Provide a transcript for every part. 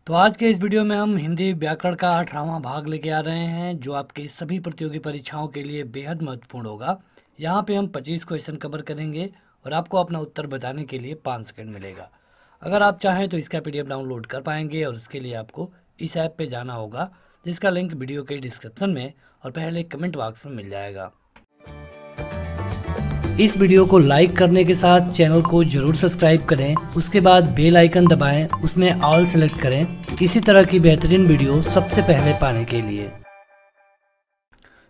तो आज के इस वीडियो में हम हिंदी व्याकरण का 18वां भाग लेके आ रहे हैं, जो आपकी सभी प्रतियोगी परीक्षाओं के लिए बेहद महत्वपूर्ण होगा। यहाँ पे हम 25 क्वेश्चन कवर करेंगे और आपको अपना उत्तर बताने के लिए 5 सेकंड मिलेगा। अगर आप चाहें तो इसका PDF डाउनलोड कर पाएंगे और इसके लिए आपको इस ऐप पे जाना होगा, जिसका लिंक वीडियो के डिस्क्रिप्शन में और पहले कमेंट बॉक्स में मिल जाएगा। इस वीडियो को लाइक करने के साथ चैनल को जरूर सब्सक्राइब करें, उसके बाद बेल आइकन दबाएं, उसमें ऑल सेलेक्ट करें इसी तरह की बेहतरीन वीडियो सबसे पहले पाने के लिए।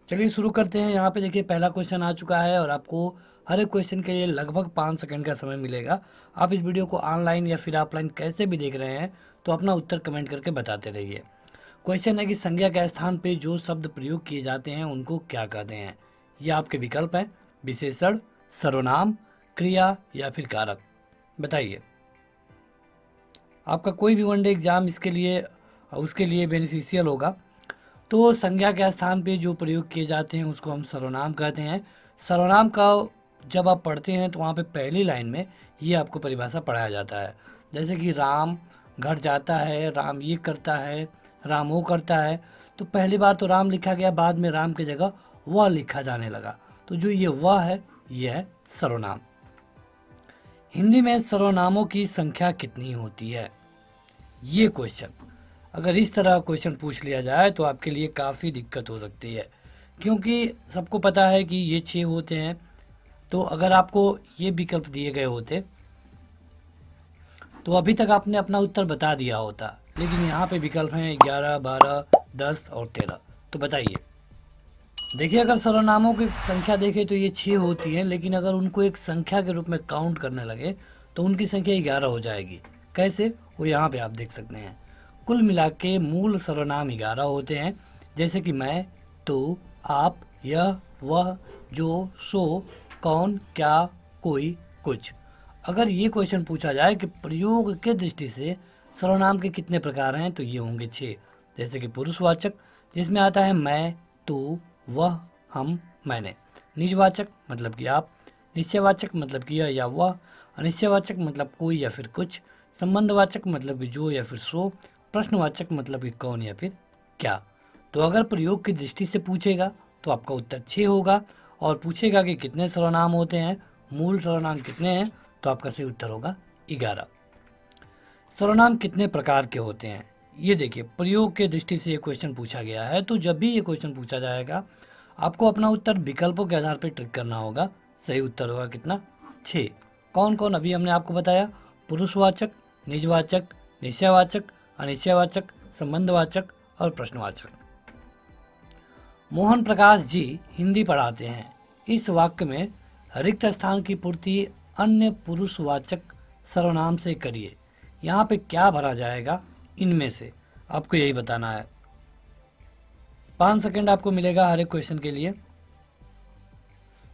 चलिए शुरू करते हैं। यहाँ पे देखिए पहला क्वेश्चन आ चुका है और आपको हर एक क्वेश्चन के लिए लगभग 5 सेकंड का समय मिलेगा। आप इस वीडियो को ऑनलाइन या फिर ऑफलाइन कैसे भी देख रहे हैं तो अपना उत्तर कमेंट करके बताते रहिए। क्वेश्चन है कि संज्ञा के स्थान पे जो शब्द प्रयोग किए जाते हैं उनको क्या कहते हैं। ये आपके विकल्प हैं: विशेषण, सर्वनाम, क्रिया या फिर कारक। बताइए। आपका कोई भी वनडे एग्जाम उसके लिए बेनिफिशियल होगा। तो संज्ञा के स्थान पे जो प्रयोग किए जाते हैं उसको हम सर्वनाम कहते हैं। सर्वनाम का जब आप पढ़ते हैं तो वहाँ पे पहली लाइन में ये आपको परिभाषा पढ़ाया जाता है, जैसे कि राम घर जाता है, राम ये करता है, राम वो करता है। तो पहली बार तो राम लिखा गया, बाद में राम की जगह वह लिखा जाने लगा, तो जो ये वह है ये है सर्वनाम। हिंदी में सर्वनामों की संख्या कितनी होती है? ये क्वेश्चन अगर इस तरह क्वेश्चन पूछ लिया जाए तो आपके लिए काफ़ी दिक्कत हो सकती है, क्योंकि सबको पता है कि ये 6 होते हैं। तो अगर आपको ये विकल्प दिए गए होते तो अभी तक आपने अपना उत्तर बता दिया होता, लेकिन यहाँ पे विकल्प हैं 11, 12, 10 और 13। तो बताइए। देखिए, अगर सर्वनामों की संख्या देखें तो ये 6 होती हैं, लेकिन अगर उनको एक संख्या के रूप में काउंट करने लगे तो उनकी संख्या 11 हो जाएगी। कैसे? वो यहाँ पे आप देख सकते हैं। कुल मिला के मूल सर्वनाम 11 होते हैं, जैसे कि मैं, तो, आप, यह, वह, जो, सो, कौन, क्या, कोई, कुछ। अगर ये क्वेश्चन पूछा जाए कि प्रयोग के दृष्टि से सर्वनाम के कितने प्रकार हैं तो ये होंगे 6। जैसे कि पुरुषवाचक, जिसमें आता है मैं, तू, वह, हम, मैंने। निजवाचक मतलब कि आप। निश्चयवाचक मतलब कि यह या वह। अनिश्चयवाचक मतलब कोई या फिर कुछ। संबंधवाचक मतलब कि जो या फिर सो। प्रश्नवाचक मतलब कि कौन या फिर क्या। तो अगर प्रयोग की दृष्टि से पूछेगा तो आपका उत्तर 6 होगा, और पूछेगा कि कितने सर्वनाम होते हैं, मूल सर्वनाम कितने हैं, तो आपका सही उत्तर होगा 11। सर्वनाम कितने प्रकार के होते हैं? ये देखिए, प्रयोग के दृष्टि से ये क्वेश्चन पूछा गया है, तो जब भी ये क्वेश्चन पूछा जाएगा आपको अपना उत्तर विकल्पों के आधार पर ट्रिक करना होगा। सही उत्तर होगा कितना? 6। कौन कौन? अभी हमने आपको बताया। पुरुषवाचक, निजवाचक, निश्चयवाचक, अनिश्चयवाचक, संबंधवाचक और प्रश्नवाचक। मोहन प्रकाश जी हिंदी पढ़ाते हैं। इस वाक्य में रिक्त स्थान की पूर्ति अन्य पुरुषवाचक सर्वनाम से करिए। यहाँ पे क्या भरा जाएगा इनमें से? आपको यही बताना है। 5 सेकंड आपको मिलेगा हर एक क्वेश्चन के लिए।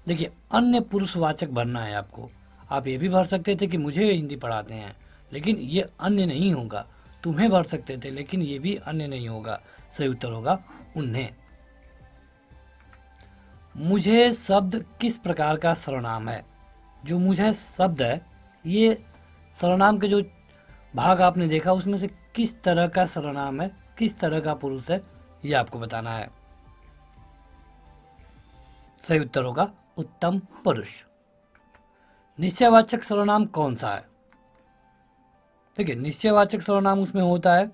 देखिए, अन्य पुरुषवाचक भरना है आपको। आप ये भी भर सकते थे कि मुझे हिंदी पढ़ाते हैं, लेकिन ये अन्य नहीं होगा। तुम्हें भर सकते थे, लेकिन ये भी अन्य नहीं होगा। सही उत्तर होगा उन्हें। मुझे शब्द किस प्रकार का सर्वनाम है? जो मुझे शब्द है, ये सर्वनाम के जो भाग आपने देखा उसमें से किस तरह का सर्वनाम है, किस तरह का पुरुष है, ये आपको बताना है। सही उत्तर होगा उत्तम पुरुष। निश्चयवाचक सर्वनाम कौन सा है? देखिए, निश्चयवाचक सर्वनाम उसमें होता है।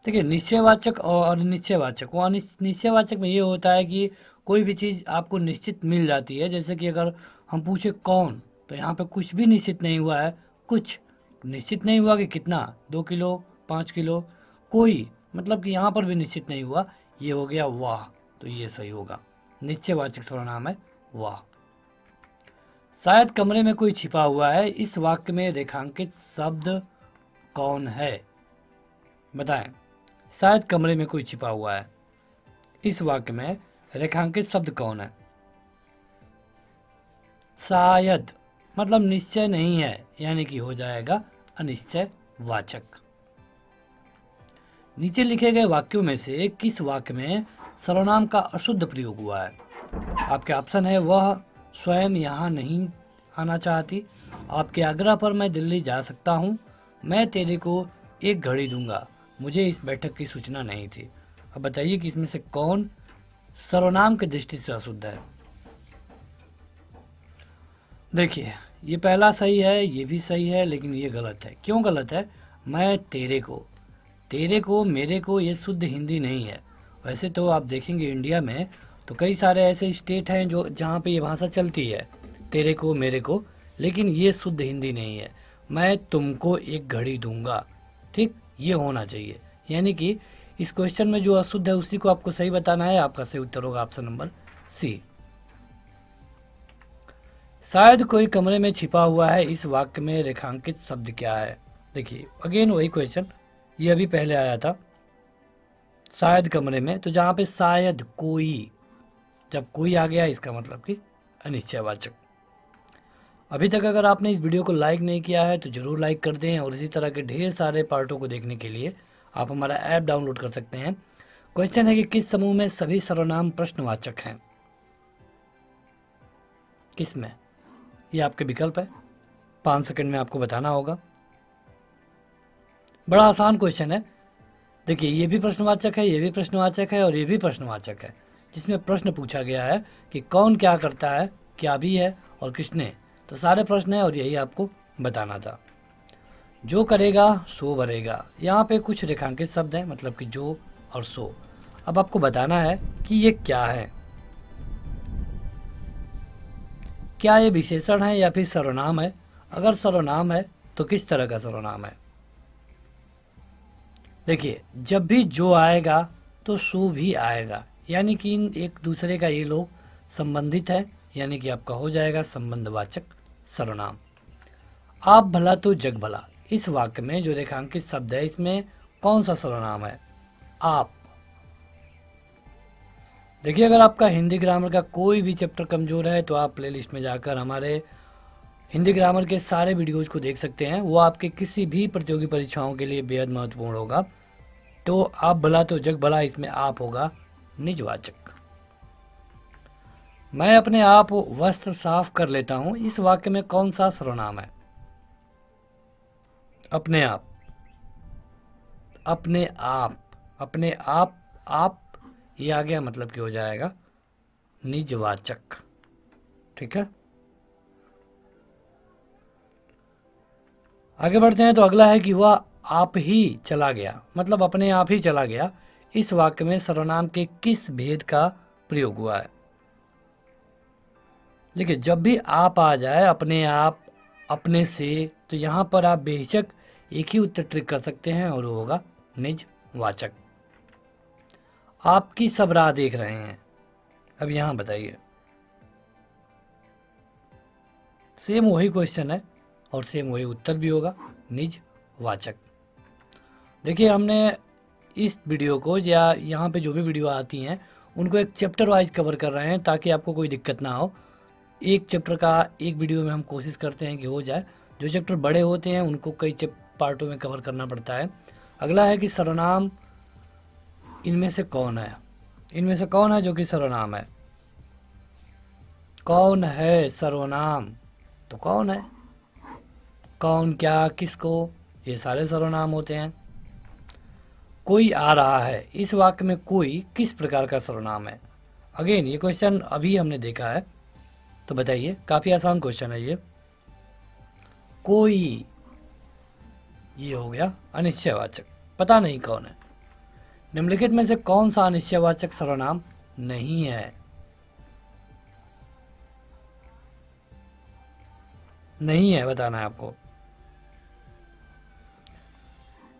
देखिए, निश्चयवाचक और अनिश्चयवाचक। वो निश्चयवाचक में ये होता है कि कोई भी चीज़ आपको निश्चित मिल जाती है। जैसे कि अगर हम पूछे कौन, तो यहाँ पे कुछ भी निश्चित नहीं हुआ है। कुछ निश्चित नहीं हुआ कि कितना, 2 किलो, 5 किलो। कोई मतलब कि यहाँ पर भी निश्चित नहीं हुआ। ये हो गया वाह, तो ये सही होगा। निश्चयवाचक सर्वनाम है वाह। शायद कमरे में कोई छिपा हुआ है। इस वाक्य में रेखांकित शब्द कौन है? बताएं। शायद कमरे में कोई छिपा हुआ है। इस वाक्य में रेखांकित शब्द कौन है? शायद मतलब निश्चय नहीं है, यानी कि हो जाएगा अनिश्चयवाचक। नीचे लिखे गए वाक्यों में से किस वाक्य में सर्वनाम का अशुद्ध प्रयोग हुआ है? आपके ऑप्शन है: वह स्वयं यहाँ नहीं आना चाहती, आपके आग्रह पर मैं दिल्ली जा सकता हूँ, मैं तेरे को एक घड़ी दूंगा, मुझे इस बैठक की सूचना नहीं थी। अब बताइए कि इसमें से कौन सर्वनाम की दृष्टि से अशुद्ध है। देखिए, ये पहला सही है, ये भी सही है, लेकिन ये गलत है। क्यों गलत है? मैं तेरे को मेरे को ये शुद्ध हिंदी नहीं है। वैसे तो आप देखेंगे इंडिया में तो कई सारे ऐसे स्टेट हैं जो जहाँ पे ये भाषा चलती है, तेरे को मेरे को, लेकिन ये शुद्ध हिंदी नहीं है। मैं तुमको एक घड़ी दूंगा, ठीक, ये होना चाहिए। यानी कि इस क्वेश्चन में जो अशुद्ध है उसी को आपको सही बताना है। आपका सही उत्तर होगा ऑप्शन नंबर सी। शायद कोई कमरे में छिपा हुआ है, इस वाक्य में रेखांकित शब्द क्या है? देखिए अगेन वही क्वेश्चन, ये अभी पहले आया था, शायद कमरे में, तो जहाँ पे शायद कोई, जब कोई आ गया इसका मतलब कि अनिश्चयवाचक। अभी तक अगर आपने इस वीडियो को लाइक नहीं किया है तो ज़रूर लाइक कर दें, और इसी तरह के ढेर सारे पार्टों को देखने के लिए आप हमारा ऐप डाउनलोड कर सकते हैं। क्वेश्चन है कि किस समूह में सभी सर्वनाम प्रश्नवाचक हैं? किस में? ये आपके विकल्प है, 5 सेकंड में आपको बताना होगा। बड़ा आसान क्वेश्चन है। देखिए, ये भी प्रश्नवाचक है, ये भी प्रश्नवाचक है, और ये भी प्रश्नवाचक है, जिसमें प्रश्न पूछा गया है कि कौन क्या करता है, क्या भी है और किसने। तो सारे प्रश्न है और यही आपको बताना था। जो करेगा सो भरेगा, यहाँ पे कुछ रेखांकित शब्द हैं, मतलब कि जो और सो। अब आपको बताना है कि ये क्या है, क्या ये विशेषण है या फिर सर्वनाम है। अगर सर्वनाम है तो किस तरह का सर्वनाम है? देखिए, जब भी जो आएगा तो सो भी आएगा, यानी कि इन एक दूसरे का ये लोग संबंधित है, यानी कि आपका हो जाएगा संबंधवाचक सर्वनाम। आप भला तो जग भला, इस वाक्य में जो रेखांकित शब्द है इसमें कौन सा सर्वनाम है? आप। देखिए, अगर आपका हिंदी ग्रामर का कोई भी चैप्टर कमजोर है तो आप प्लेलिस्ट में जाकर हमारे हिंदी ग्रामर के सारे वीडियोज को देख सकते हैं। वो आपके किसी भी प्रतियोगी परीक्षाओं के लिए बेहद महत्वपूर्ण होगा। तो आप भला तो जग भला, इसमें आप होगा निजवाचक। मैं अपने आप वस्त्र साफ कर लेता हूं, इस वाक्य में कौन सा सर्वनाम है? अपने आप, अपने आप, अपने आप ये आ गया, मतलब कि हो जाएगा निजवाचक। ठीक है, आगे बढ़ते हैं। तो अगला है कि वह आप ही चला गया, मतलब अपने आप ही चला गया, इस वाक्य में सर्वनाम के किस भेद का प्रयोग हुआ है? देखिए, जब भी आप आ जाए, अपने आप, अपने से, तो यहाँ पर आप बेहिचक एक ही उत्तर ट्रिक कर सकते हैं और वो होगा निजवाचक। आपकी सब राह देख रहे हैं, अब यहाँ बताइए। सेम वही क्वेश्चन है और सेम वही उत्तर भी होगा, निजवाचक। देखिए, हमने इस वीडियो को या यहाँ पे जो भी वीडियो आती हैं उनको एक चैप्टर वाइज कवर कर रहे हैं ताकि आपको कोई दिक्कत ना हो। एक चैप्टर का एक वीडियो में हम कोशिश करते हैं कि हो जाए। जो चैप्टर बड़े होते हैं उनको कई पार्टों में कवर करना पड़ता है। अगला है कि सर्वनाम इनमें से कौन है? इनमें से कौन है जो कि सर्वनाम है? कौन है सर्वनाम? तो कौन है, कौन, क्या, किसको, ये सारे सर्वनाम होते हैं। कोई आ रहा है, इस वाक्य में कोई किस प्रकार का सर्वनाम है? अगेन ये क्वेश्चन अभी हमने देखा है, तो बताइए, काफी आसान क्वेश्चन है ये। कोई, ये हो गया अनिश्चयवाचक, पता नहीं कौन है। निम्नलिखित में से कौन सा अनिश्चयवाचक सर्वनाम नहीं है? नहीं है, बताना है आपको।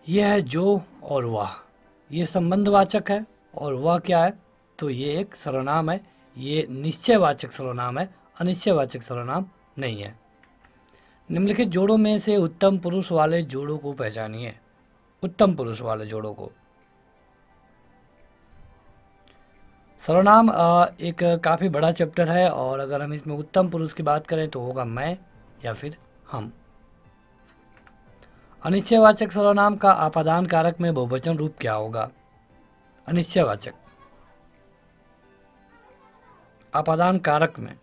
यह है जो और वह, ये संबंधवाचक है, और वह क्या है? तो ये एक सर्वनाम है, ये निश्चयवाचक सर्वनाम है, अनिश्चयवाचक सर्वनाम नहीं है। निम्नलिखित जोड़ों में से उत्तम पुरुष वाले जोड़ों को पहचानिए। उत्तम पुरुष वाले जोड़ों को। सर्वनाम एक काफ़ी बड़ा चैप्टर है, और अगर हम इसमें उत्तम पुरुष की बात करें तो होगा मैं या फिर हम। अनिश्चयवाचक सर्वनाम का आपादान कारक में बहुवचन रूप क्या होगा? अनिश्चयवाचक आपादान कारक में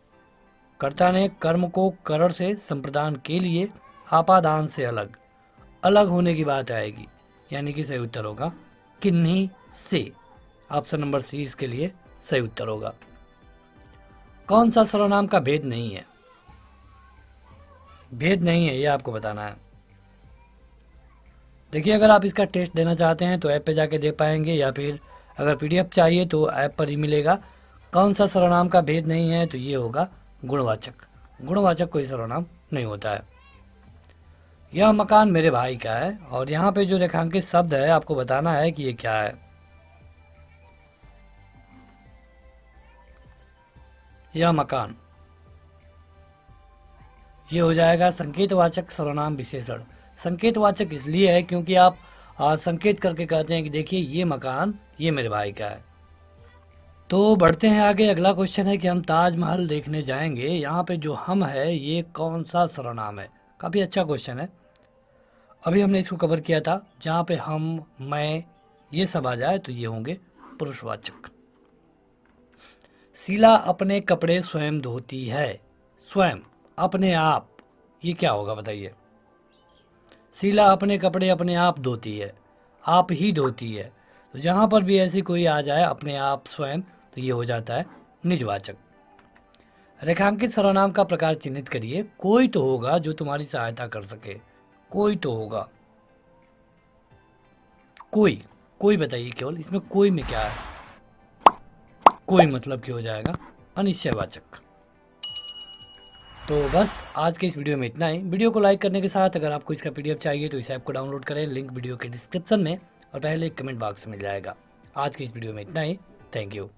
कर्ता ने कर्म को करण से संप्रदान के लिए आपादान से अलग होने की बात आएगी। यानी कि सही उत्तर होगा किन्हीं से। ऑप्शन नंबर सी इसके लिए सही उत्तर होगा। कौन सा सर्वनाम का भेद नहीं है? भेद नहीं है ये आपको बताना है। देखिए, अगर आप इसका टेस्ट देना चाहते हैं तो ऐप पे जाके दे पाएंगे, या फिर अगर पीडीएफ चाहिए तो ऐप पर ही मिलेगा। कौन सा सर्वनाम का भेद नहीं है? तो ये होगा गुणवाचक। गुणवाचक कोई सर्वनाम नहीं होता है। यह मकान मेरे भाई का है, और यहाँ पे जो रेखांकित शब्द है आपको बताना है कि ये क्या है। यह मकान, ये हो जाएगा संकेतवाचक सर्वनाम विशेषण। संकेतवाचक इसलिए है क्योंकि आप संकेत करके कहते हैं कि देखिए ये मकान ये मेरे भाई का है। तो बढ़ते हैं आगे। अगला क्वेश्चन है कि हम ताजमहल देखने जाएंगे। यहाँ पे जो हम है ये कौन सा सर्वनाम है? काफ़ी अच्छा क्वेश्चन है। अभी हमने इसको कवर किया था। जहाँ पे हम, मैं, ये सब आ जाए तो ये होंगे पुरुषवाचक। शीला अपने कपड़े स्वयं धोती है। स्वयं, अपने आप, ये क्या होगा बताइए? शीला अपने कपड़े अपने आप धोती है, आप ही धोती है। तो जहाँ पर भी ऐसी कोई आ जाए अपने आप, स्वयं, तो ये हो जाता है निजवाचक। रेखांकित सर्वनाम का प्रकार चिन्हित करिए। कोई तो होगा जो तुम्हारी सहायता कर सके। कोई तो होगा। कोई, कोई बताइए केवल इसमें कोई में क्या है? कोई मतलब क्या हो जाएगा? अनिश्चयवाचक। तो बस आज के इस वीडियो में इतना ही। वीडियो को लाइक करने के साथ अगर आपको इसका पीडीएफ चाहिए तो इस ऐप को डाउनलोड करें। लिंक वीडियो के डिस्क्रिप्शन में और पहले एक कमेंट बॉक्स में मिल जाएगा। आज के इस वीडियो में इतना ही। Thank you.